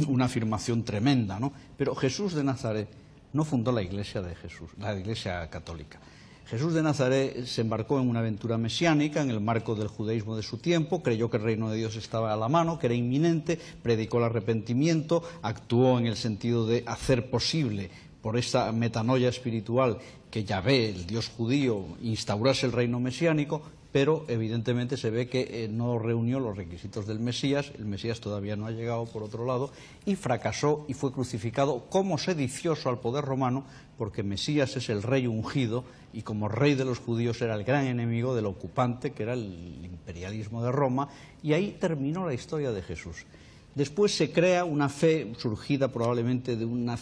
una afirmación tremenda, ¿no? Pero Jesús de Nazaret no fundó la Iglesia de Jesús, la Iglesia católica. Jesús de Nazaret se embarcó en una aventura mesiánica en el marco del judaísmo de su tiempo, creyó que el reino de Dios estaba a la mano, que era inminente, predicó el arrepentimiento, actuó en el sentido de hacer posible, por esta metanoia espiritual, que Yahvé, el Dios judío, instaurase el reino mesiánico, pero evidentemente se ve que no reunió los requisitos del Mesías, el Mesías todavía no ha llegado por otro lado, y fracasó y fue crucificado como sedicioso al poder romano, porque Mesías es el rey ungido y como rey de los judíos era el gran enemigo del ocupante, que era el imperialismo de Roma, y ahí terminó la historia de Jesús. Después se crea una fe surgida probablemente de una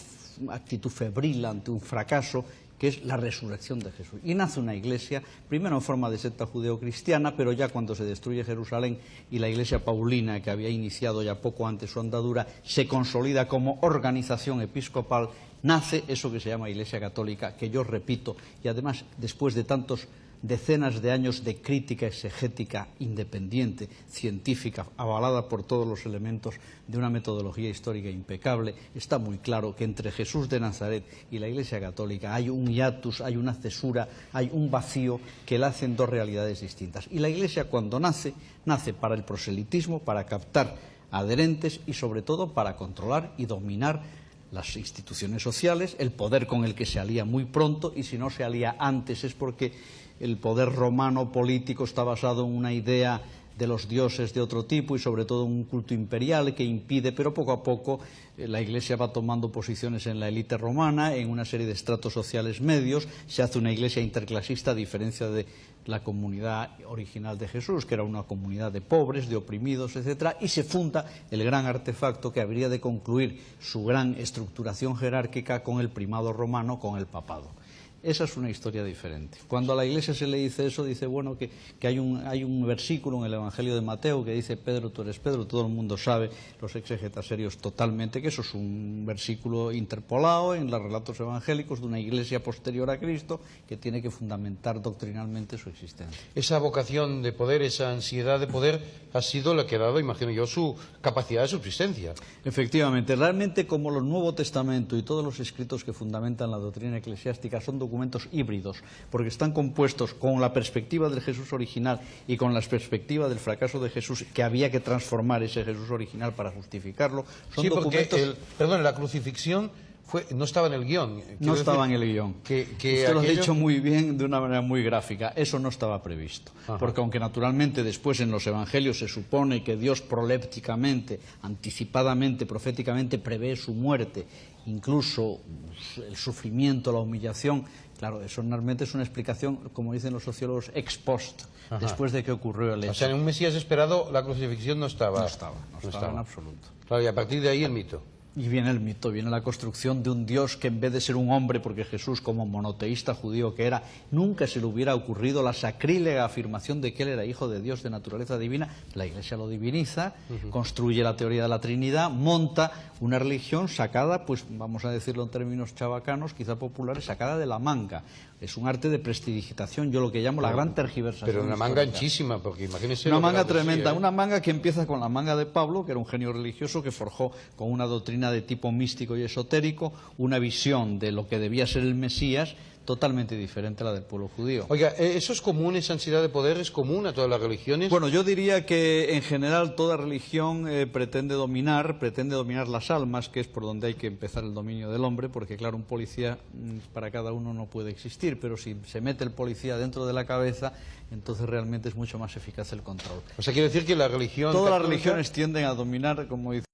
actitud febril ante un fracaso, que es la resurrección de Jesús. Y nace una iglesia, primero en forma de secta judeocristiana, pero ya cuando se destruye Jerusalén y la iglesia paulina, que había iniciado ya poco antes su andadura, se consolida como organización episcopal, nace eso que se llama Iglesia Católica, que yo repito, y además después de tantos decenas de años de crítica exegética independiente, científica, avalada por todos los elementos de una metodología histórica impecable, está muy claro que entre Jesús de Nazaret y la Iglesia Católica hay un hiatus, hay una cesura, hay un vacío que la hacen dos realidades distintas. Y la Iglesia, cuando nace, nace para el proselitismo, para captar adherentes y sobre todo para controlar y dominar las instituciones sociales, el poder con el que se alía muy pronto, y si no se alía antes es porque el poder romano político está basado en una idea de los dioses de otro tipo y sobre todo en un culto imperial que impide, pero poco a poco la Iglesia va tomando posiciones en la élite romana, en una serie de estratos sociales medios, se hace una Iglesia interclasista a diferencia de la comunidad original de Jesús, que era una comunidad de pobres, de oprimidos, etcétera, y se funda el gran artefacto que habría de concluir su gran estructuración jerárquica con el primado romano, con el papado. Esa es una historia diferente. Cuando a la Iglesia se le dice eso, dice, bueno, que hay un versículo en el Evangelio de Mateo que dice, Pedro, tú eres Pedro, todo el mundo sabe, los exégetas serios totalmente, que eso es un versículo interpolado en los relatos evangélicos de una Iglesia posterior a Cristo que tiene que fundamentar doctrinalmente su existencia. Esa vocación de poder, esa ansiedad de poder, ha sido la que ha dado, imagino yo, su capacidad de subsistencia. Efectivamente, realmente como el Nuevo Testamento y todos los escritos que fundamentan la doctrina eclesiástica son documentos híbridos, porque están compuestos con la perspectiva del Jesús original y con la perspectiva del fracaso de Jesús, que había que transformar ese Jesús original para justificarlo. Son sí, porque documentos... la crucifixión no estaba en el guión. No estaba en el guión. Usted lo ha dicho muy bien, de una manera muy gráfica. Eso no estaba previsto. Ajá. Porque aunque naturalmente después en los evangelios se supone que Dios prolépticamente, anticipadamente, proféticamente prevé su muerte, incluso el sufrimiento, la humillación, claro, eso normalmente es una explicación, como dicen los sociólogos, ex post, ajá, después de que ocurrió el hecho. O sea, en un Mesías esperado la crucifixión no estaba. No estaba en absoluto. Claro, y a partir de ahí el mito. Y viene el mito, viene la construcción de un Dios que en vez de ser un hombre, porque Jesús como monoteísta judío que era, nunca se le hubiera ocurrido la sacrílega afirmación de que él era hijo de Dios de naturaleza divina. La Iglesia lo diviniza, construye la teoría de la Trinidad, monta una religión sacada, pues vamos a decirlo en términos chabacanos, quizá populares, sacada de la manga. Es un arte de prestidigitación, yo lo que llamo la gran tergiversación. Pero una manga anchísima, porque imagínese... Una manga tremenda, una manga que empieza con la manga de Pablo, que era un genio religioso que forjó con una doctrina de tipo místico y esotérico, una visión de lo que debía ser el Mesías, totalmente diferente a la del pueblo judío. Oiga, ¿eso es común, esa ansiedad de poder es común a todas las religiones? Bueno, yo diría que en general toda religión pretende dominar las almas, que es por donde hay que empezar el dominio del hombre, porque claro, un policía para cada uno no puede existir, pero si se mete el policía dentro de la cabeza, entonces realmente es mucho más eficaz el control. O sea, quiere decir que la religión... Todas las religiones tienden a dominar, como dice